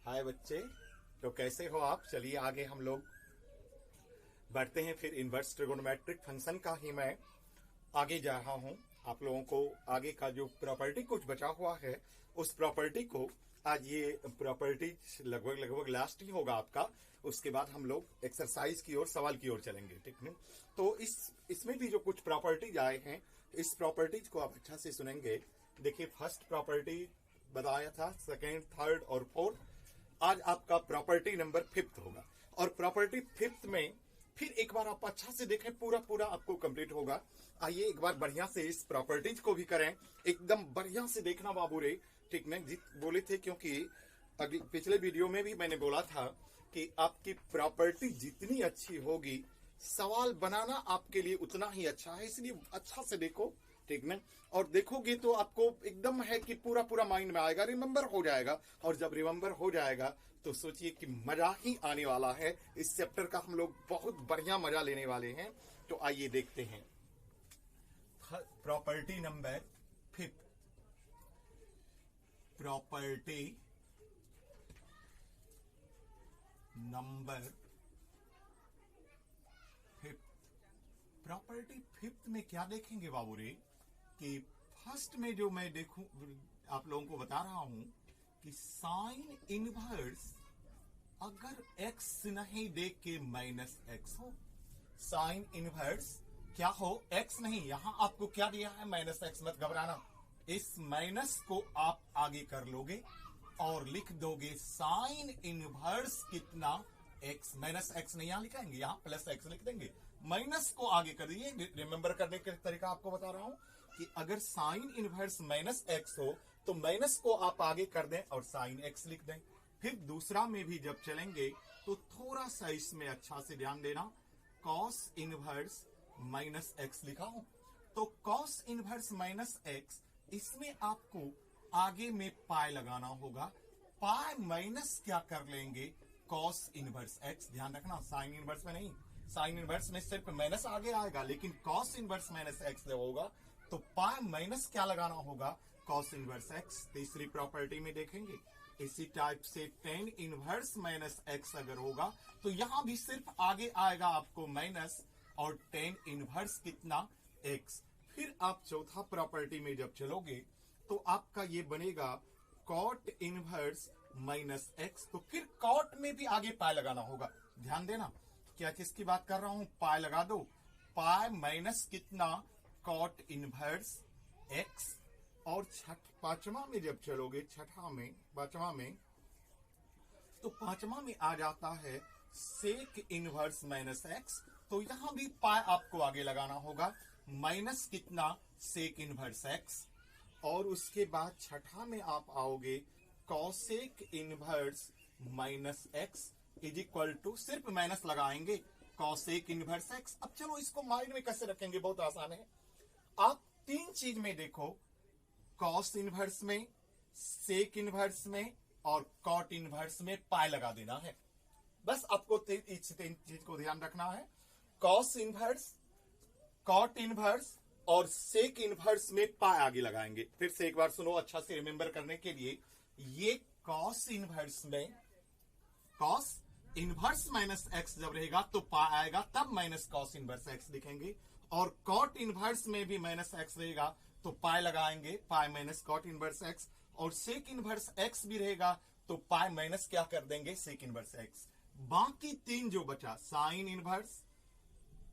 हाय बच्चे, तो कैसे हो आप। चलिए आगे हम लोग बढ़ते हैं। फिर इनवर्स ट्रिगोनोमेट्रिक फंक्शन का ही मैं आगे जा रहा हूं। आप लोगों को आगे का जो प्रॉपर्टी कुछ बचा हुआ है उस प्रॉपर्टी को, आज ये प्रॉपर्टी लगभग लास्ट ही होगा आपका। उसके बाद हम लोग एक्सरसाइज की ओर, सवाल की ओर चलेंगे, ठीक है। तो इसमें भी जो कुछ प्रॉपर्टीज आए हैं, इस प्रॉपर्टीज को आप अच्छा से सुनेंगे। देखिए, फर्स्ट प्रॉपर्टी बताया था, सेकेंड, थर्ड और फोर्थ। आज आपका प्रॉपर्टी नंबर 5 होगा। और प्रॉपर्टी 5 में फिर एक बार आप अच्छा से देखें, पूरा आपको कंप्लीट होगा। आइए एक बार बढ़िया से इस प्रॉपर्टीज को भी करें, एकदम बढ़िया से देखना बाबू रे, ठीक है। बोले थे, क्योंकि पिछले वीडियो में भी मैंने बोला था कि आपकी प्रॉपर्टी जितनी अच्छी होगी, सवाल बनाना आपके लिए उतना ही अच्छा है। इसलिए अच्छा से देखो, ठीक है। और देखोगे तो आपको एकदम है कि पूरा माइंड में आएगा, रिमेम्बर हो जाएगा। और जब रिमेम्बर हो जाएगा तो सोचिए कि मजा ही आने वाला है। इस चैप्टर का हम लोग बहुत बढ़िया मजा लेने वाले हैं। तो आइए देखते हैं property number 5। Property number 5। Property 5 में क्या देखेंगे बाबू रे, कि फर्स्ट में जो मैं देखूं, आप लोगों को बता रहा हूं कि साइन इनवर्स अगर x नहीं दे के माइनस एक्स हो। साइन इनवर्स क्या हो, x नहीं, यहां आपको क्या दिया है, माइनस एक्स। मत घबराना, इस माइनस को आप आगे कर लोगे और लिख दोगे साइन इनवर्स कितना, x। माइनस एक्स नहीं यहां लिखाएंगे, यहां प्लस एक्स लिख देंगे। माइनस को आगे कर दिए। रिमेंबर करने का तरीका आपको बता रहा हूं कि अगर साइन इनवर्स माइनस एक्स हो तो माइनस को आप आगे कर दें और साइन एक्स लिख दें। फिर दूसरा में भी जब चलेंगे तो थोड़ा सा इसमें अच्छा से ध्यान देना, कॉस इनवर्स माइनस एक्स लिखा हो तो कॉस इनवर्स माइनस एक्स, इसमें आपको आगे में पाई लगाना होगा। पाई माइनस क्या कर लेंगे, कॉस इनवर्स एक्स। ध्यान रखना, साइन इनवर्स में नहीं, साइन इनवर्स में सिर्फ माइनस आगे आएगा, लेकिन कॉस इनवर्स माइनस एक्स जब होगा तो पाई माइनस क्या लगाना होगा, कॉस इनवर्स एक्स। तीसरी प्रॉपर्टी में देखेंगे इसी टाइप से टेन इनवर्स माइनस एक्स अगर होगा तो यहां भी सिर्फ आगे आएगा आपको माइनस और टेन इनवर्स कितना, एक्स। फिर आप चौथा प्रॉपर्टी में जब चलोगे तो आपका ये बनेगा कॉट इनवर्स माइनस एक्स। तो फिर कॉट में भी आगे पाई लगाना होगा। ध्यान देना, क्या किसकी बात कर रहा हूं, पाई लगा दो। पाई माइनस कितना, कॉट इनवर्स एक्स। और पांचवा में जब चलोगे, पांचवा में तो पांचवा में आ जाता है सेक इनवर्स माइनस एक्स। तो यहां भी पाई आपको आगे लगाना होगा, माइनस कितना, सेक इनवर्स एक्स। और उसके बाद छठा में आप आओगे, cosec inverse minus x is equal to, सिर्फ माइनस लगाएंगे, कॉसेक इनवर्स एक्स। अब चलो इसको माइंड में कैसे रखेंगे, बहुत आसान है। आप तीन चीज में देखो, कॉस इनवर्स में, सेक इनवर्स में और कॉट इनवर्स में पाई लगा देना है। बस आपको तीन चीज को ध्यान रखना है, कॉस इनवर्स, कॉट इनवर्स और सेक इनवर्स में पाई आगे लगाएंगे। फिर से एक बार सुनो अच्छा से रिमेंबर करने के लिए, ये कॉस इनवर्स में, कॉस इनवर्स माइनस एक्स जब रहेगा तो पाई आएगा, तब माइनस कॉस इनवर्स एक्स लिखेंगे। और कॉट इनवर्स में भी माइनस एक्स रहेगा तो पाई लगाएंगे, pi minus cot inverse x. और सेक इनवर्स एक्स भी रहेगा तो पाई माइनस क्या कर देंगे, सेक इनवर्स एक्स। बाकी तीन जो बचा, साइन इनवर्स,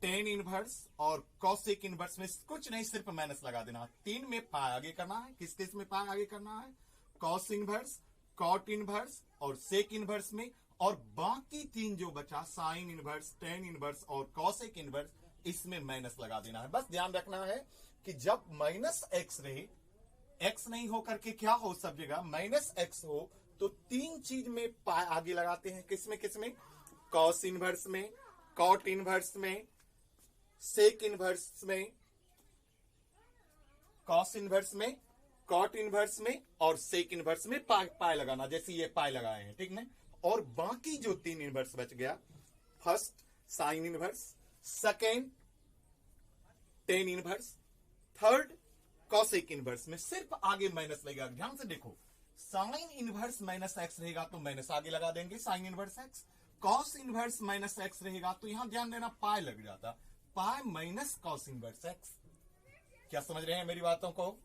टेन इनवर्स और कॉसेक इनवर्स में कुछ नहीं, सिर्फ माइनस लगा देना। तीन में पाई आगे करना है, किस किस में पाई आगे करना है, कॉस इनवर्स, कॉट इनवर्स और सेक इनवर्स में। और बाकी तीन जो बचा, साइन इनवर्स, टेन इनवर्स और कॉसेक इनवर्स, इसमें माइनस लगा देना है। बस ध्यान रखना है कि जब माइनस एक्स रहे, एक्स नहीं हो करके क्या हो, सब जगह माइनस एक्स हो, तो तीन चीज में पाई आगे लगाते हैं। किसमें किसमें, कॉस इनवर्स में, कॉट इनवर्स में, सेक इनवर्स में, कॉस इनवर्स में, कॉट इनवर्स में और सेक इनवर्स में पाई लगाना, जैसे ये पाई लगाए हैं, ठीक ना। और बाकी जो तीन इनवर्स बच गया, first sine inverse, second tan inverse, third cosec inverse में सिर्फ आगे माइनस लगेगा। ध्यान से देखो, साइन इनवर्स माइनस एक्स रहेगा तो माइनस आगे लगा देंगे sign inverse x. Cos inverse minus x रहेगा तो यहां ध्यान देना पाई लग जाता, pi minus cos inverse x. क्या समझ रहे हैं मेरी बातों को?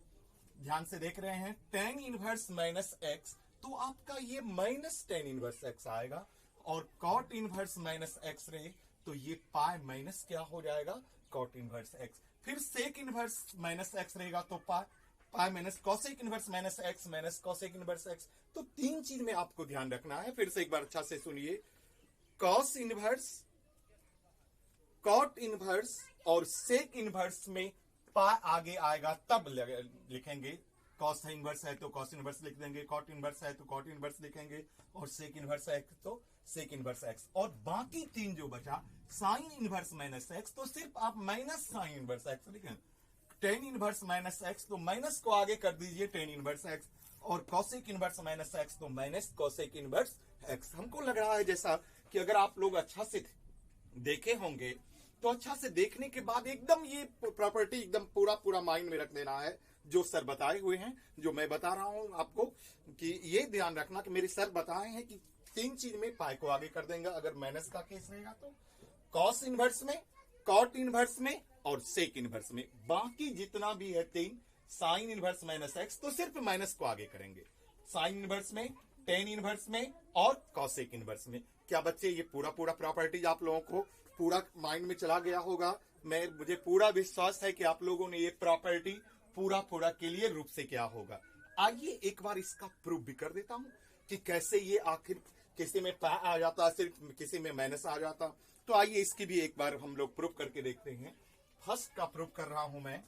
ध्यान से देख रहे हैं। टेन इनवर्स माइनस एक्स तो आपका ये माइनस टेन इनवर्स एक्स आएगा, और कॉट इनवर्स माइनस एक्स रहे तो ये पाई माइनस क्या हो जाएगा, कॉट इनवर्स एक्स। फिर सेक इनवर्स माइनस एक्स रहेगा तो pi minus cosec inverse minus x minus cosec inverse x. तो तीन चीज में आपको ध्यान रखना है। फिर से एक बार अच्छा से सुनिए, कॉस इनवर्स, कॉट इनवर्स और सेक इनवर्स में पाई आगे आएगा तब लिखेंगे। कॉस इनवर्स है तो कॉस इनवर्स लिख देंगे, कॉट इनवर्स है तो कॉट इनवर्स लिखेंगे, और सेक इनवर्स है तो सेक इनवर्स एक्स। और बाकी तीन जो बचा, साइन इनवर्स माइनस एक्स तो सिर्फ आप माइनस साइन इनवर्स एक्स लिखें। टेन इनवर्स माइनस एक्स तो माइनस को आगे कर दीजिए टेन इनवर्स एक्स, और कॉसेक इनवर्स माइनस एक्स तो माइनस कॉसेक इनवर्स एक्स। हमको लग रहा है जैसा कि अगर आप लोग अच्छा से देखे होंगे तो अच्छा से देखने के बाद एकदम ये प्रॉपर्टी एकदम पूरा माइंड में रख देना है जो सर बताए हुए हैं, जो मैं बता रहा हूं आपको। कि ये ध्यान रखना कि मेरे सर बताए हैं कि तीन चीज में पाई को आगे कर देंगे अगर माइनस का केस रहेगा तो, कॉस इनवर्स में, कॉट इनवर्स में और सेक इनवर्स में। बाकी जितना भी है तीन, साइन इनवर्स माइनस एक्स तो सिर्फ माइनस को आगे करेंगे, साइन इनवर्स में, टेन इनवर्स में और कॉसेक इनवर्स में। क्या बच्चे ये पूरा प्रॉपर्टीज आप लोगों को पूरा माइंड में चला गया होगा? मुझे पूरा विश्वास है कि आप लोगों ने ये प्रॉपर्टी पूरा क्लियर रूप से क्या होगा। आइए एक बार इसका प्रूफ भी कर देता हूं कि कैसे ये आखिर किसी में पा आ जाता, सिर्फ किसी में माइनस आ जाता। तो आइए इसकी भी एक बार हम लोग प्रूफ करके देखते हैं। फर्स्ट का प्रूफ कर रहा हूं मैं।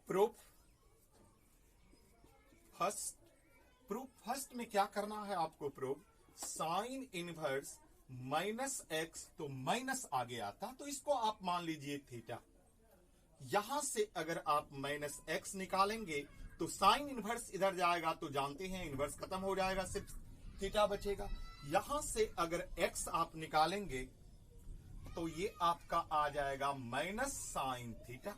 प्रूफ फर्स्ट में क्या करना है आपको? Proof sine inverse minus x तो माइनस आगे आता, तो इसको आप मान लीजिए थीटा। यहां से अगर आप माइनस एक्स निकालेंगे तो साइन इनवर्स इधर जाएगा तो जानते हैं इनवर्स खत्म हो जाएगा, सिर्फ थीटा बचेगा। यहां से अगर एक्स आप निकालेंगे तो ये आपका आ जाएगा माइनस साइन थीटा।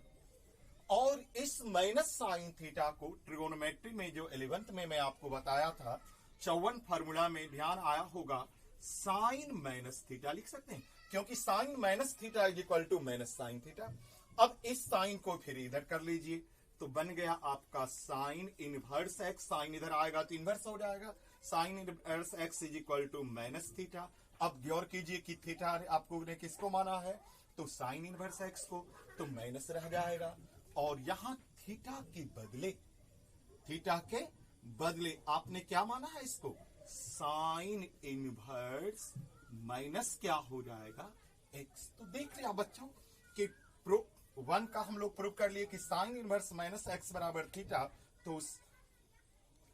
और इस माइनस साइन थीटा को ट्रिगोनोमेट्री में जो 11th में मैं आपको बताया था 54 फार्मूला में ध्यान आया होगा, साइन माइनस थीटा लिख सकते हैं, क्योंकि sine minus theta is equal to minus sine theta. अब इस साइन को फिर इधर कर लीजिए तो बन गया आपका साइन इनवर्स एक्स। साइन इधर आएगा तो इनवर्स हो जाएगा, sine inverse x is equal to minus theta. अब गौर कीजिए कि थीटा आपको ने किसको माना है, तो साइन इनवर्स एक्स को, तो माइनस रह जाएगा। और यहां थीटा के बदले आपने क्या माना है इसको, साइन इनवर्स माइनस क्या हो जाएगा, एक्स। तो देख रहे बच्चों कि प्रूफ 1 का हम लोग प्रूफ कर लिए कि साइन इनवर्स माइनस एक्स बराबर थीटा। तो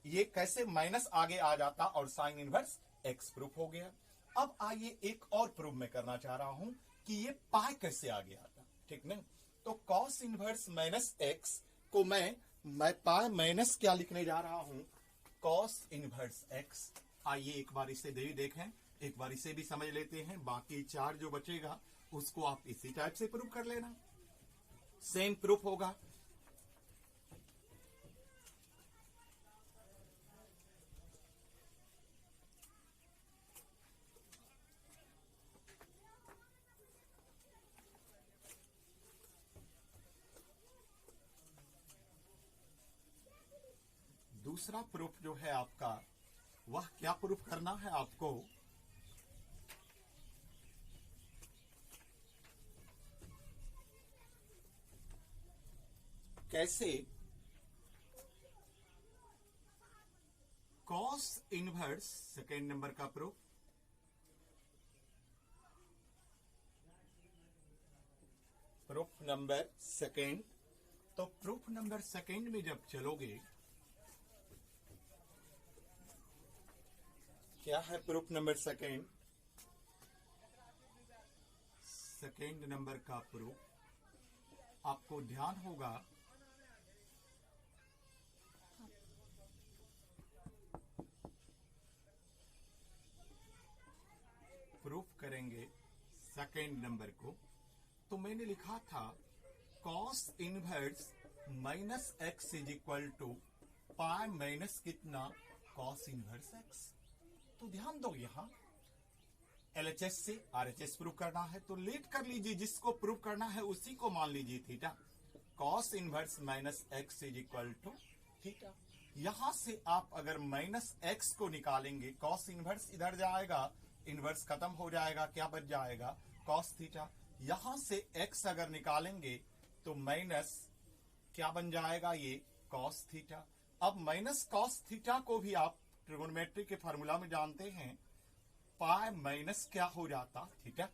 ये कैसे माइनस आगे आ जाता और साइन इनवर्स एक्स प्रूफ हो गया। अब आइए एक और प्रूफ मैं करना चाह रहा हूं कि ये पाई कैसे आगे आता, ठीक ना। तो कॉस इनवर्स माइनस एक्स को मैं पाई माइनस क्या लिखने जा रहा हूं, कॉस इनवर्स एक्स। आइए एक बार इसे देखें, एक बार इसे भी समझ लेते हैं। बाकी चार जो बचेगा उसको आप इसी टाइप से प्रूफ कर लेना, सेम प्रूफ होगा। दूसरा प्रूफ जो है आपका, वह क्या प्रूफ करना है आपको, कैसे कॉस इनवर्स, सेकेंड नंबर का प्रूफ, प्रूफ नंबर सेकेंड। तो प्रूफ नंबर सेकेंड में जब चलोगे, क्या है proof number second, second number का प्रूफ आपको ध्यान होगा, प्रूफ करेंगे सेकेंड नंबर को। तो मैंने लिखा था cos inverse minus x is equal to pi minus कितना कॉस इनवर्स एक्स। तो ध्यान दो, यहां LHS से RHS प्रूव करना है तो लेट कर लीजिए, जिसको प्रूव करना है उसी को मान लीजिए theta. Cos inverse minus x is equal to theta. यहां से आप अगर माइनस एक्स को निकालेंगे, कॉस इनवर्स इधर जाएगा, इनवर्स खत्म हो जाएगा, क्या बच जाएगा कॉस थीटा। यहां से एक्स अगर निकालेंगे तो माइनस क्या बन जाएगा, ये कॉस थीटा। अब माइनस कॉस थीटा को भी आप ट्रिगोनोमेट्री के फॉर्मूला में जानते हैं, पाई माइनस क्या हो जाता थीटा,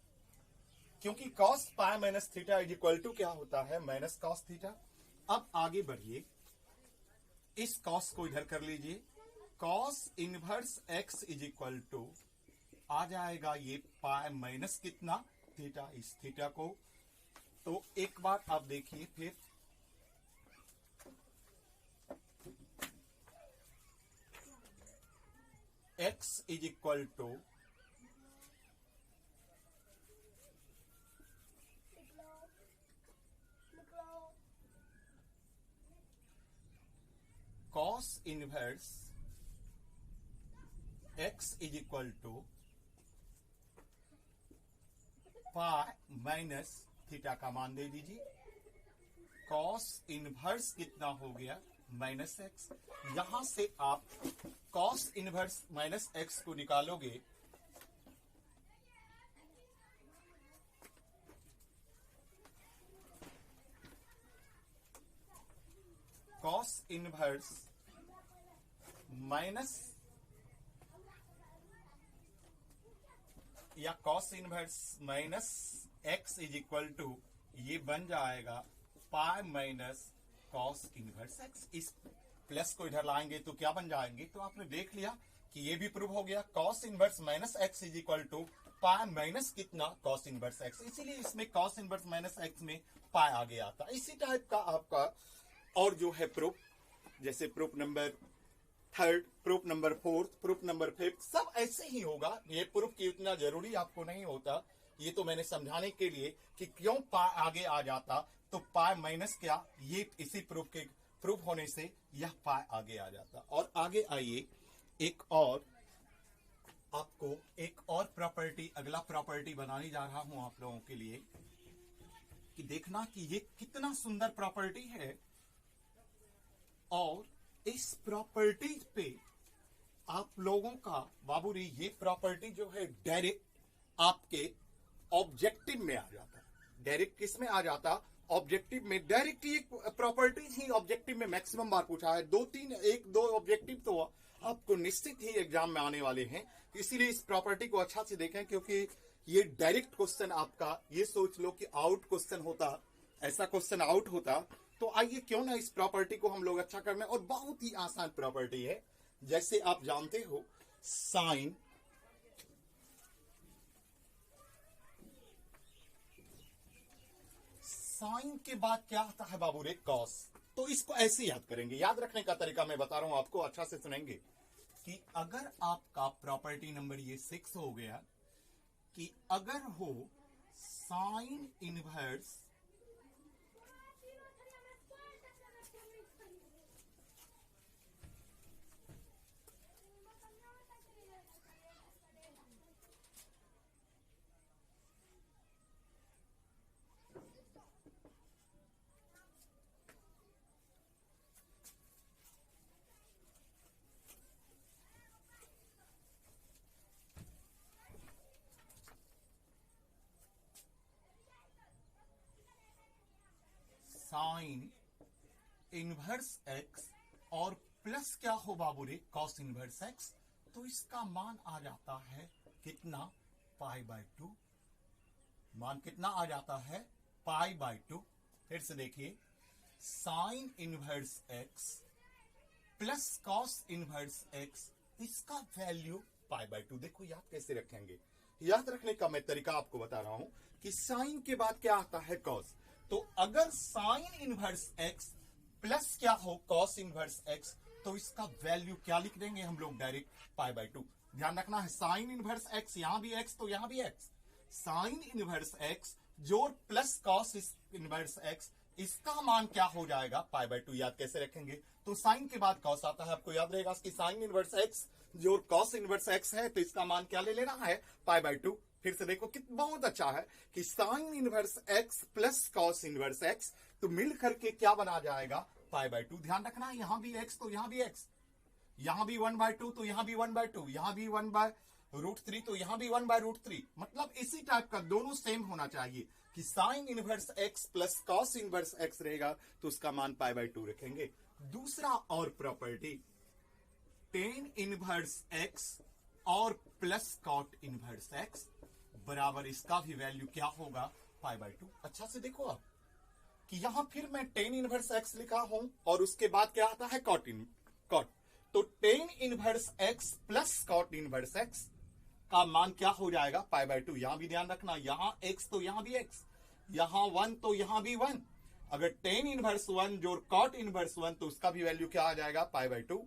क्योंकि cos pi minus theta is equal to क्या होता है, माइनस कॉस थीटा। अब आगे बढ़िए, इस कॉस को इधर कर लीजिए, cos inverse x is equal to आ जाएगा ये पाई माइनस कितना थीटा, इस थीटा को। तो एक बार आप देखिए फिर, x is equal to cos inverse x is equal to pi minus theta का मान दे दीजिए। cos इनवर्स कितना हो गया, माइनस एक्स। यहां से आप cos इनवर्स माइनस एक्स को निकालोगे, cos इनवर्स माइनस या cos inverse minus x is equal to ये बन जाएगा pi minus cos inverse x. इस प्लस को इधर लाएंगे तो क्या बन जाएंगे, तो आपने देख लिया कि ये भी प्रूव हो गया, cos inverse minus x is equal to pi minus कितना cos इनवर्स एक्स। इसीलिए इसमें cos इनवर्स माइनस एक्स में पाई आगे आता। इसी टाइप का आपका और जो है प्रूफ, जैसे proof number 3, proof number 4, proof number 5, सब ऐसे ही होगा। ये प्रूफ की उतना जरूरी आपको नहीं होता, ये तो मैंने समझाने के लिए कि क्यों पाई आगे आ जाता। तो पाई माइनस क्या, ये इसी प्रूफ के प्रूफ होने से यह पाई आगे आ जाता। और आगे आइए, एक और आपको एक और प्रॉपर्टी, अगला प्रॉपर्टी बनाने जा रहा हूं आप लोगों के लिए, कि देखना कि ये कितना सुंदर प्रॉपर्टी है। और इस प्रॉपर्टी पे आप लोगों का बाबूरी, ये प्रॉपर्टी जो है डायरेक्ट आपके ऑब्जेक्टिव में आ जाता है। डायरेक्ट किस में आ जाता, ऑब्जेक्टिव में। डायरेक्ट ये प्रॉपर्टी ही ऑब्जेक्टिव में मैक्सिमम बार पूछा है, 2-3, 1-2 ऑब्जेक्टिव तो आपको निश्चित ही एग्जाम में आने वाले हैं। इसीलिए इस प्रॉपर्टी को अच्छा से देखें, क्योंकि ये डायरेक्ट क्वेश्चन आपका, ये सोच लो कि आउट क्वेश्चन होता, ऐसा क्वेश्चन आउट होता। तो आइए क्यों ना इस प्रॉपर्टी को हम लोग अच्छा करना, और बहुत ही आसान प्रॉपर्टी है। जैसे आप जानते हो, साइन के बाद क्या आता है बाबू रे, कॉस। तो इसको ऐसे याद करेंगे, याद रखने का तरीका मैं बता रहा हूं आपको, अच्छा से सुनेंगे। कि अगर आपका प्रॉपर्टी नंबर ये 6 हो गया, कि अगर हो sine inverse sine inverse x और प्लस क्या हो बाबू रे, कॉस इनवर्स एक्स। तो इसका मान आ जाता है कितना, पाई/2। मान कितना आ जाता है, पाई/2। फिर से देखिए, sine inverse x plus cos inverse x, इसका वैल्यू पाई/2। देखो याद कैसे रखेंगे, याद रखने का मैं तरीका आपको बता रहा हूं कि साइन के बाद क्या आता है, कॉस। तो अगर साइन इनवर्स एक्स प्लस क्या हो, कॉस इनवर्स एक्स, तो इसका वैल्यू क्या लिख देंगे हम लोग, डायरेक्ट पाई/2। ध्यान रखना है, साइन इनवर्स एक्स, यहां भी एक्स तो यहां भी एक्स। साइन इनवर्स एक्स जोड़ प्लस कॉस इनवर्स एक्स, इसका मान क्या हो जाएगा, पाई बाय 2। याद कैसे रखेंगे, तो साइन के बाद कॉस आता है, आपको याद रहेगा कि साइन इनवर्स एक्स जो कॉस इनवर्स एक्स है, तो इसका मान क्या ले लेना है, पाई बाय 2। फिर से देखो कितना बहुत अच्छा है कि sign inverse x plus cos inverse x, तो मिल करके क्या बना जाएगा, पाई बाय 2। ध्यान रखना यहां भी एक्स तो यहां भी एक्स, यहां भी 1/2 तो यहां भी 1/2, यहां भी 1/√3 तो यहां भी 1/√3। मतलब इसी टाइप का दोनों सेम होना चाहिए कि sign inverse x plus cos inverse x रहेगा तो उसका मान पाई बाय 2 रखेंगे। दूसरा और प्रॉपर्टी, टेन इनवर्स एक्स और प्लस कॉट इनवर्स एक्स बराबर, इसका भी वैल्यू क्या होगा, पाई बाय 2। अच्छा से देखो आप कि यहां फिर मैं टेन इनवर्स एक्स लिखा हूं और उसके बाद क्या आता है, कॉट। तो tan inverse x plus cot inverse x का मान क्या हो जाएगा, पाई बाय 2। यहां भी ध्यान रखना, यहां एक्स तो यहां भी एक्स, यहां 1 तो यहां भी 1। अगर टेन इनवर्स 1 जोड़ कॉट इनवर्स 1 तो उसका भी वैल्यू क्या आ जाएगा, pi by 2।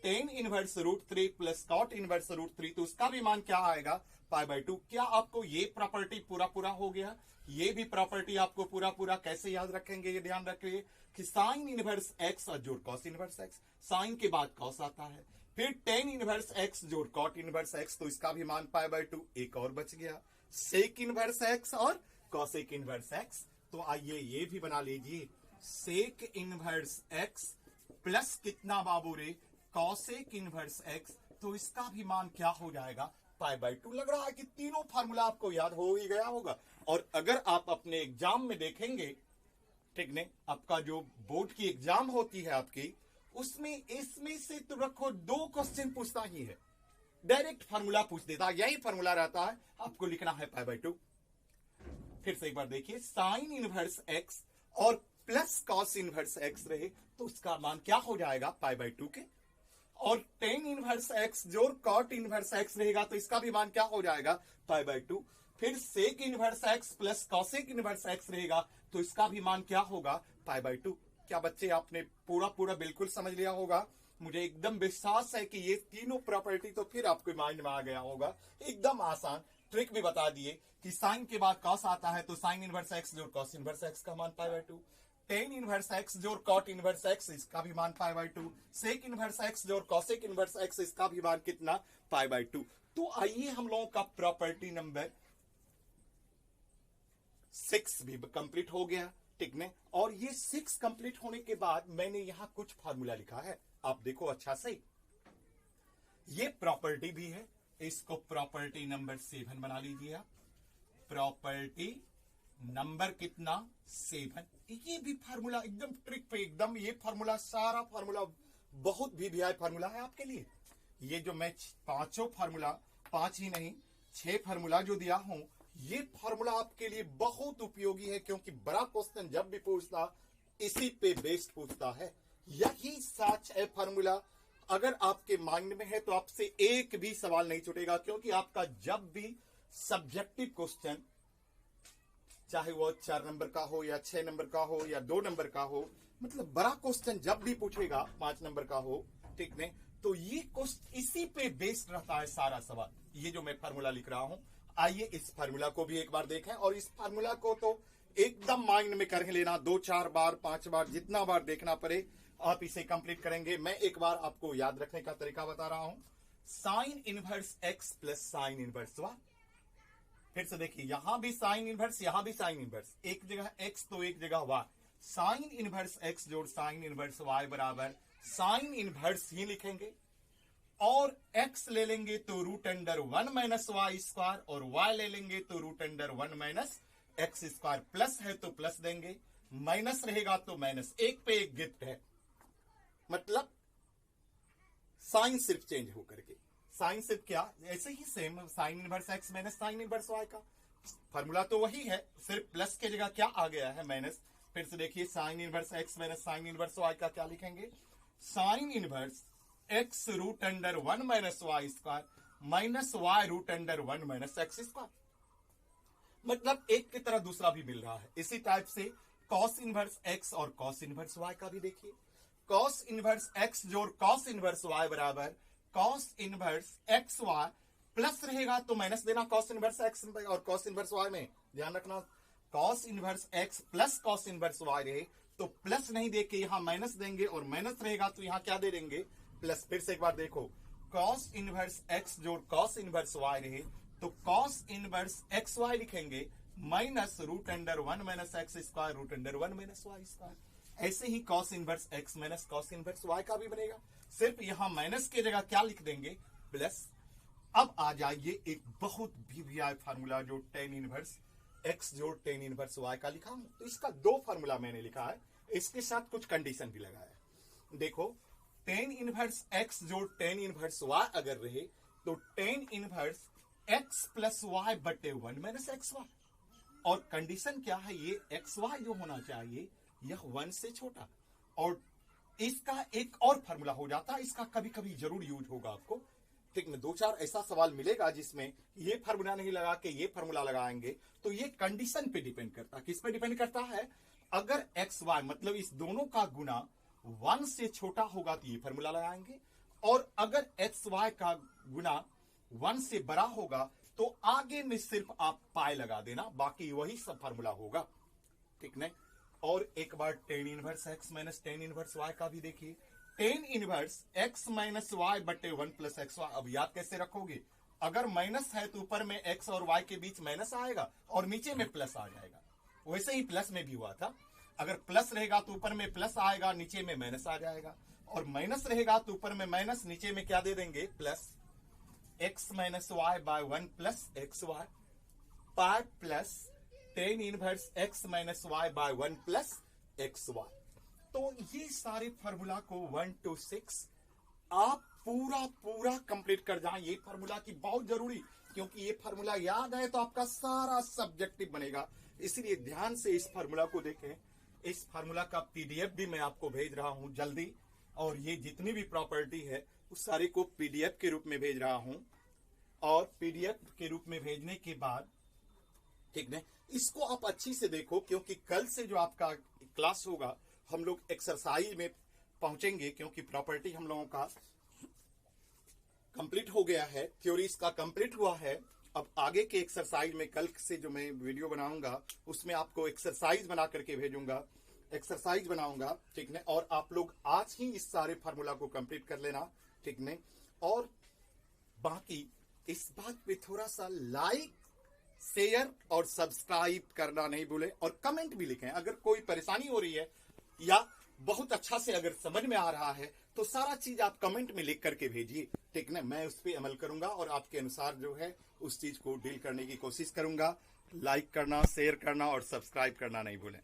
Tan inverse √3 plus cot inverse √3 तो उसका भी मान क्या आएगा, पाई बाय 2। क्या आपको ये प्रॉपर्टी पूरा हो गया, ये भी प्रॉपर्टी आपको पूरा कैसे याद रखेंगे, ये ध्यान रखिए कि साइन इनवर्स एक्स और जोड़ कॉस इनवर्स एक्स, साइन के बाद कॉस आता है, फिर टेन इनवर्स एक्स जोड़ कॉट इनवर्स एक्स, तो इसका भी मान पाई बाय 2। एक और बच गया, सेक इनवर्स एक्स और कॉसेक इनवर्स एक्स। तो आइए ये भी बना लीजिए, सेक इनवर्स एक्स प्लस कितना बाबू रे, कॉसेक इनवर्स एक्स, तो इसका भी मान क्या हो जाएगा, पाई बाय 2। लग रहा है कि तीनों फार्मूला आपको याद हो ही गया होगा। और अगर आप अपने एग्जाम में देखेंगे, ठीक ने, आपका जो बोर्ड की एग्जाम होती है आपकी, उसमें इसमें से तो रखो 2 क्वेश्चन पूछता ही है, डायरेक्ट फार्मूला पूछ देता है, यही फार्मूला रहता है, आपको लिखना है पाई बाय 2। फिर से एक बार देखिए, साइन इनवर्स एक्स और प्लस कॉस इनवर्स एक्स रहे तो उसका मान क्या हो जाएगा, पाई बाय 2 के। और टेन इनवर्स एक्स जोड़ कॉट इनवर्स एक्स रहेगा तो इसका भी मान क्या हो जाएगा, पाई बाय 2। फिर sec inverse x plus cosec inverse x रहेगा तो इसका भी मान क्या होगा, पाई बाय 2। क्या बच्चे आपने पूरा बिल्कुल समझ लिया होगा, मुझे एकदम विश्वास है कि ये तीनों प्रॉपर्टी तो फिर आपके माइंड में आ गया होगा। एकदम आसान ट्रिक भी बता दिए कि साइन के बाद कॉस आता है तो साइन इनवर्स एक्स जोड़ कॉस इनवर्स एक्स का मान pi by 2, tan inverse x जोड़ कॉट इनवर्स एक्स इसका भी मान pi by 2, sec inverse x जोड़ कॉसेक इनवर्स एक्स इसका भी मान कितना, पाई बाय 2। तो आइए हम लोगों का प्रॉपर्टी नंबर 6 भी कंप्लीट हो गया, ठीक ने। और ये 6 कंप्लीट होने के बाद मैंने यहां कुछ फार्मूला लिखा है, आप देखो अच्छा से। ये प्रॉपर्टी भी है, इसको प्रॉपर्टी नंबर 7 बना लीजिए आप। प्रॉपर्टी नंबर कितना, 7। ये भी फार्मूला एकदम ट्रिक पे, एकदम ये फार्मूला, सारा फार्मूला बहुत वीवीआई फार्मूला है आपके लिए। ये जो मैं 5 फार्मूला, 5 ही नहीं 6 फार्मूला जो दिया हूं, ये फार्मूला आपके लिए बहुत उपयोगी है, क्योंकि बड़ा क्वेश्चन जब भी पूछता इसी पे बेस्ड पूछता है। यही सच है फार्मूला, अगर आपके माइंड में है तो आपसे एक भी सवाल नहीं छूटेगा, क्योंकि आपका जब भी सब्जेक्टिव क्वेश्चन, चाहे वो 4 नंबर का हो या 6 नंबर का हो या 2 नंबर का हो, मतलब बड़ा क्वेश्चन जब भी पूछेगा 5 नंबर का हो, ठीक ने, तो ये क्वेश्चन इसी पे बेस्ड रहता है सारा सवाल। ये जो मैं फार्मूला लिख रहा हूं, आइए इस फार्मूला को भी एक बार देखें, और इस फार्मूला को तो एकदम माइंड में कर लेना, 2-4 बार 5 बार जितना बार देखना पड़े आप इसे कंप्लीट करेंगे। मैं एक बार आपको याद रखने का तरीका बता रहा हूं, sine inverse x plus sine inverse y. फिर से देखिए, यहां भी साइन इनवर्स, यहां भी साइन इनवर्स, एक जगह एक्स तो एक जगह वाई। साइन इनवर्स एक्स जोड़ साइन इनवर्स वाई बराबर साइन इनवर्स ही लिखेंगे, और x ले लेंगे तो √1 माइनस वाई स्क्वायर, और y ले लेंगे तो √1 माइनस एक्स स्क्वायर। प्लस है तो प्लस देंगे, माइनस रहेगा तो माइनस। एक पे एक गिफ्ट है, मतलब साइन सिर्फ चेंज होकर के, साइन सिर्फ क्या, ऐसे ही same sine inverse x minus sine inverse y का फॉर्मूला तो वही है, सिर्फ प्लस के जगह क्या आ गया है, माइनस। फिर से देखिए, sine inverse x minus sine inverse y का क्या लिखेंगे, sine inverse x √1 minus y square minus y √1 minus x square. मतलब एक की तरह दूसरा भी मिल रहा है। इसी टाइप से कॉस इनवर्स एक्स और कॉस इनवर्स वाई का भी देखिए, कॉस इनवर्स एक्स जोड़ कॉस इनवर्स वाई बराबर cos inverse x y, plus रहेगा तो माइनस देना कॉस इनवर्स एक्स और कॉस इनवर्स वाई में, ध्यान रखना cos inverse x plus cos inverse y रहे तो प्लस नहीं दे के यहां माइनस देंगे, और माइनस रहेगा तो यहां क्या दे देंगे, प्लस। फिर से एक बार देखो, कॉस इनवर्स एक्स जोड़ कॉस इनवर्स वाई रहे तो कॉस इनवर्स एक्स वाई लिखेंगे minus root under 1 minus x square root under 1 minus y square. ऐसे ही cos inverse x minus cos inverse y का भी बनेगा, सिर्फ यहां माइनस की जगह क्या लिख देंगे, प्लस। अब आ जाइए एक बहुत वीवीआई फार्मूला जो टेन इनवर्स एक्स जोड़ टेन इनवर्स वाई का लिखा हूं। तो इसका दो फार्मूला मैंने लिखा है, इसके साथ कुछ कंडीशन भी लगाया। देखो, टेन इनवर्स एक्स जोड़ टेन इनवर्स वाई अगर रहे तो tan inverse x plus y बटे 1 माइनस एक्स वाई, और कंडीशन क्या है, ये एक्स वाई जो होना चाहिए यह 1 से छोटा। और इसका एक और फार्मूला हो जाता है, इसका कभी कभी जरूर यूज होगा आपको, ठीक है। दो चार ऐसा सवाल मिलेगा जिसमें ये फार्मूला नहीं लगा के ये फार्मूला लगाएंगे, तो ये कंडीशन पे डिपेंड करता है। किस पे डिपेंड करता है, अगर एक्स वाई मतलब इस दोनों का गुना 1 से छोटा होगा तो ये फार्मूला लगाएंगे, और अगर एक्स वाई का गुना 1 से बड़ा होगा तो आगे में सिर्फ आप पाई लगा देना, बाकी वही सब फार्मूला होगा, ठीक नहीं। और एक बार tan inverse x minus tan inverse y का भी देखिए, tan inverse x minus y बटे 1 प्लस एक्स वाई। अब याद कैसे रखोगे, अगर माइनस है तो ऊपर में एक्स और वाई के बीच माइनस आएगा और नीचे में प्लस आ जाएगा। वैसे ही प्लस में भी हुआ था, अगर प्लस रहेगा तो ऊपर में प्लस आएगा, नीचे में माइनस आ जाएगा, और माइनस रहेगा तो ऊपर में माइनस, नीचे में क्या दे देंगे, plus. X minus y by 1 plus x y pi plus tan inverse x minus y by 1 plus x y. तो ये सारे फार्मूला को 1 to 6 आप पूरा कंप्लीट कर जाएं। ये फार्मूला की बहुत जरूरी, क्योंकि ये फार्मूला याद है तो आपका सारा सब्जेक्टिव बनेगा, इसलिए ध्यान से इस फार्मूला को देखें। इस फार्मूला का पीडीएफ भी मैं आपको भेज रहा हूं जल्दी, और ये जितनी भी प्रॉपर्टी है उस सारी को पीडीएफ के रूप में भेज रहा हूं, और पीडीएफ के रूप में भेजने के बाद, ठीक है, इसको आप अच्छी से देखो, क्योंकि कल से जो आपका क्लास होगा हम लोग एक्सरसाइज में पहुंचेंगे, क्योंकि प्रॉपर्टी हम लोगों का कंप्लीट हो गया है, थ्योरी इसका कंप्लीट हुआ है। अब आगे के एक्सरसाइज में कल से जो मैं वीडियो बनाऊंगा उसमें आपको एक्सरसाइज बना करके भेजूंगा, एक्सरसाइज बनाऊंगा, ठीक है। और आप लोग आज ही इस सारे फार्मूला को कंप्लीट कर लेना, ठीक है। और बाकी इस बात पे थोड़ा सा लाइक शेयर और सब्सक्राइब करना नहीं भूलें, और कमेंट भी लिखें। अगर कोई परेशानी हो रही है या बहुत अच्छा से अगर समझ में आ रहा है तो सारा चीज आप कमेंट में लिख करके भेजिए, ठीक है। मैं उस पर अमल करूंगा और आपके अनुसार जो है उस चीज को डील करने की कोशिश करूंगा। लाइक करना, शेयर करना और सब्सक्राइब करना नहीं भूलें।